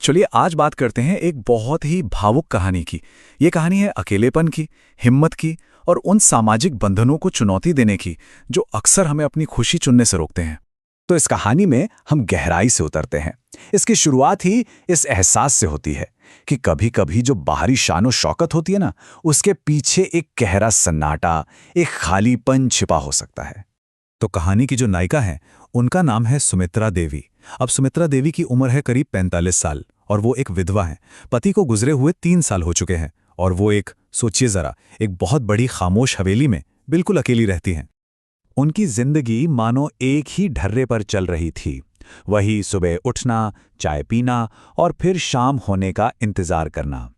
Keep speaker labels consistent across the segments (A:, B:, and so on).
A: चलिए आज बात करते हैं एक बहुत ही भावुक कहानी की। ये कहानी है अकेलेपन की, हिम्मत की और उन सामाजिक बंधनों को चुनौती देने की जो अक्सर हमें अपनी खुशी चुनने से रोकते हैं।
B: तो इस कहानी में हम गहराई से उतरते हैं। इसकी शुरुआत ही इस एहसास से होती है कि कभी-कभी जो बाहरी शानो शौकत होती है ना, उसके पीछे एक गहरा सन्नाटा, एक खालीपन छिपा हो सकता है।
A: तो कहानी की जो नायिका है उनका नाम है सुमित्रा देवी। अब सुमित्रा देवी की उम्र है करीब 45 साल और वो एक विधवा है। पति को गुजरे हुए 3 साल हो चुके हैं और वो सोचिए जरा, एक बहुत बड़ी खामोश हवेली में बिल्कुल अकेली रहती हैं।
B: उनकी जिंदगी मानो एक ही ढर्रे पर चल रही थी। वही सुबह उठना, चाय पीना और फिर शाम होने का इंतजार करना।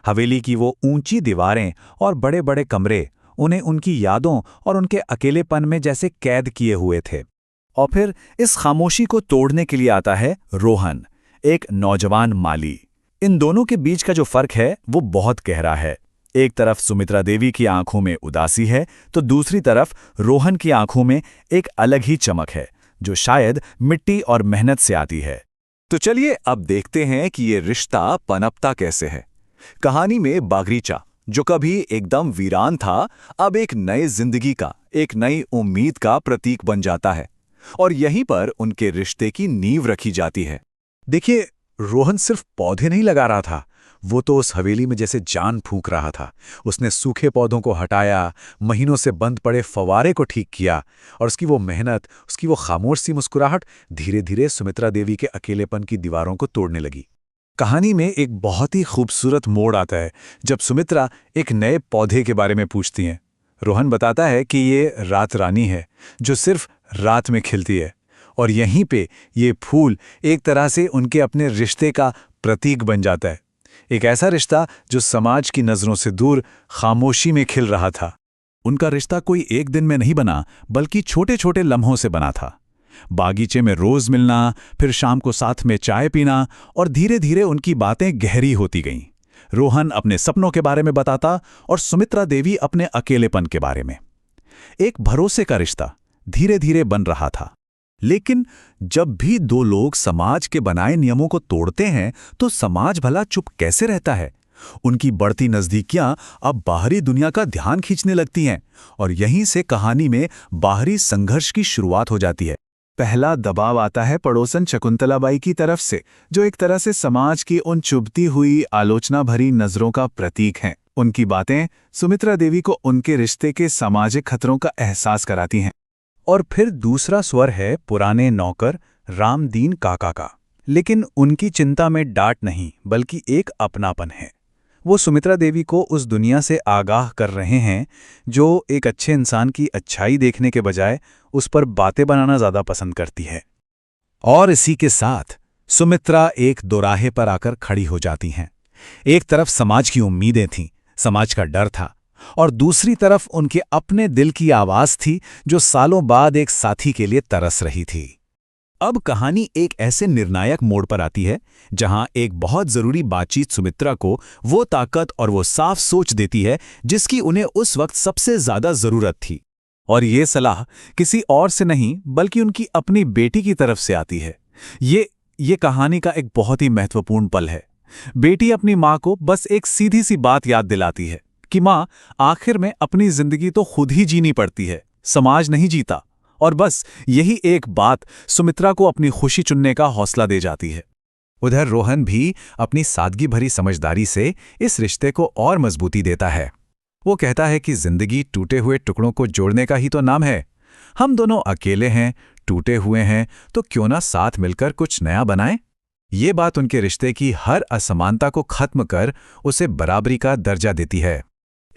B: हवेली की वो ऊंची दीवारें और बड़े-बड़े कमरे उन्हें उनकी यादों और उनके अकेलेपन में जैसे कैद किए हुए थे।
A: और फिर इस खामोशी को तोड़ने के लिए आता है रोहन, एक नौजवान माली। इन दोनों के बीच का जो फर्क है वो बहुत गहरा है। एक तरफ सुमित्रा देवी की आंखों में उदासी है तो दूसरी तरफ रोहन की आंखों में एक अलग ही चमक है जो शायद मिट्टी और मेहनत से आती है।
B: तो चलिए अब देखते हैं कि ये रिश्ता पनपता कैसे है। कहानी में बागरीचा, जो कभी एकदम वीरान था, अब एक नए जिंदगी का, एक नई उम्मीद का प्रतीक बन जाता है और यहीं पर उनके रिश्ते की नींव रखी जाती है।
A: देखिए, रोहन सिर्फ पौधे नहीं लगा रहा था, वो तो उस हवेली में जैसे जान फूंक रहा था। उसने सूखे पौधों को हटाया, महीनों से बंद पड़े फवारे को ठीक किया और उसकी वो मेहनत, उसकी वो खामोश सी मुस्कुराहट धीरे धीरे सुमित्रा देवी के अकेलेपन की दीवारों को तोड़ने लगी। कहानी में एक बहुत ही खूबसूरत मोड़ आता है जब सुमित्रा एक नए पौधे के बारे में पूछती हैं। रोहन बताता है कि ये रात रानी है जो सिर्फ रात में खिलती है और यहीं पे ये फूल एक तरह से उनके अपने रिश्ते का प्रतीक बन जाता है। एक ऐसा रिश्ता जो समाज की नज़रों से दूर खामोशी में खिल रहा था। उनका रिश्ता कोई एक दिन में नहीं बना, बल्कि छोटे छोटे लम्हों से बना था। बागीचे में रोज मिलना, फिर शाम को साथ में चाय पीना और धीरे धीरे उनकी बातें गहरी होती गईं। रोहन अपने सपनों के बारे में बताता और सुमित्रा देवी अपने अकेलेपन के बारे में। एक भरोसे का रिश्ता धीरे धीरे बन रहा था। लेकिन जब भी दो लोग समाज के बनाए नियमों को तोड़ते हैं तो समाज भला चुप कैसे रहता है। उनकी बढ़ती नज़दीकियां अब बाहरी दुनिया का ध्यान खींचने लगती हैं और यहीं से कहानी में बाहरी संघर्ष की शुरुआत हो जाती है। पहला दबाव आता है पड़ोसन शकुंतलाबाई की तरफ से, जो एक तरह से समाज की उन चुभती हुई आलोचना भरी नजरों का प्रतीक हैं। उनकी बातें सुमित्रा देवी को उनके रिश्ते के सामाजिक खतरों का एहसास कराती हैं। और फिर दूसरा स्वर है पुराने नौकर रामदीन काका का। लेकिन उनकी चिंता में डांट नहीं, बल्कि एक अपनापन है। वो सुमित्रा देवी को उस दुनिया से आगाह कर रहे हैं जो एक अच्छे इंसान की अच्छाई देखने के बजाय उस पर बातें बनाना ज़्यादा पसंद करती है। और इसी के साथ सुमित्रा एक दोराहे पर आकर खड़ी हो जाती हैं। एक तरफ समाज की उम्मीदें थीं, समाज का डर था, और दूसरी तरफ उनके अपने दिल की आवाज़ थी जो सालों बाद एक साथी के लिए तरस रही थी। अब कहानी एक ऐसे निर्णायक मोड़ पर आती है जहां एक बहुत जरूरी बातचीत सुमित्रा को वो ताकत और वो साफ सोच देती है जिसकी उन्हें उस वक्त सबसे ज्यादा जरूरत थी। और ये सलाह किसी और से नहीं, बल्कि उनकी अपनी बेटी की तरफ से आती है। ये कहानी का एक बहुत ही महत्वपूर्ण पल है। बेटी अपनी माँ को बस एक सीधी सी बात याद दिलाती है कि माँ, आखिर में अपनी जिंदगी तो खुद ही जीनी पड़ती है, समाज नहीं जीता। और बस यही एक बात सुमित्रा को अपनी खुशी चुनने का हौसला दे जाती है। उधर रोहन भी अपनी सादगी भरी समझदारी से इस रिश्ते को और मजबूती देता है। वो कहता है कि जिंदगी टूटे हुए टुकड़ों को जोड़ने का ही तो नाम है। हम दोनों अकेले हैं, टूटे हुए हैं, तो क्यों ना साथ मिलकर कुछ नया बनाएं। ये बात उनके रिश्ते की हर असमानता को खत्म कर उसे बराबरी का दर्जा देती है।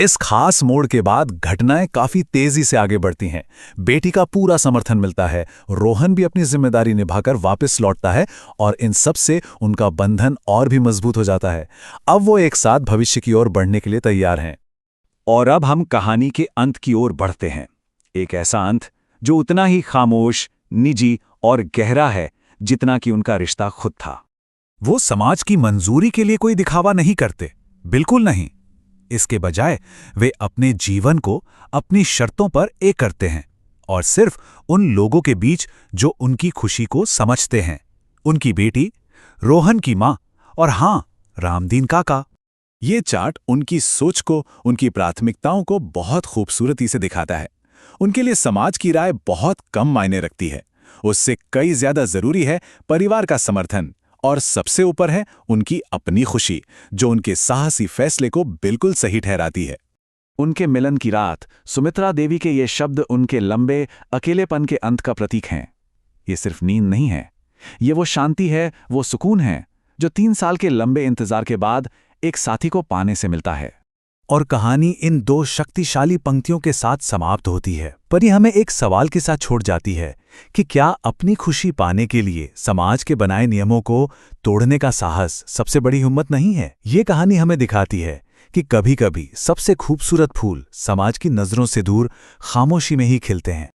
A: इस खास मोड़ के बाद घटनाएं काफी तेजी से आगे बढ़ती हैं। बेटी का पूरा समर्थन मिलता है, रोहन भी अपनी जिम्मेदारी निभाकर वापस लौटता है और इन सब से उनका बंधन और भी मजबूत हो जाता है। अब वो एक साथ भविष्य की ओर बढ़ने के लिए तैयार हैं।
B: और अब हम कहानी के अंत की ओर बढ़ते हैं। एक ऐसा अंत जो उतना ही खामोश, निजी और गहरा है जितना कि उनका रिश्ता खुद था।
A: वो समाज की मंजूरी के लिए कोई दिखावा नहीं करते, बिल्कुल नहीं। इसके बजाय वे अपने जीवन को अपनी शर्तों पर एक करते हैं और सिर्फ उन लोगों के बीच जो उनकी खुशी को समझते हैं। उनकी बेटी, रोहन की माँ
B: और हाँ, रामदीन काका।
A: ये चार्ट उनकी सोच को, उनकी प्राथमिकताओं को बहुत खूबसूरती से दिखाता है। उनके लिए समाज की राय बहुत कम मायने रखती है। उससे कई ज्यादा जरूरी है परिवार का समर्थन, और सबसे ऊपर है उनकी अपनी खुशी, जो उनके साहसी फैसले को बिल्कुल सही ठहराती है।
B: उनके मिलन की रात, सुमित्रा देवी के ये शब्द उनके लंबे अकेलेपन के अंत का प्रतीक हैं। ये सिर्फ नींद नहीं है, ये वो शांति है, वो सुकून है जो 3 साल के लंबे इंतजार के बाद एक साथी को पाने से मिलता है। और कहानी इन 2 शक्तिशाली पंक्तियों के साथ समाप्त होती है, पर ये हमें एक सवाल के साथ छोड़ जाती है कि क्या अपनी खुशी पाने के लिए समाज के बनाए नियमों को तोड़ने का साहस सबसे बड़ी हिम्मत नहीं है? ये कहानी हमें दिखाती है कि कभी-कभी सबसे खूबसूरत फूल समाज की नज़रों से दूर खामोशी में ही खिलते हैं।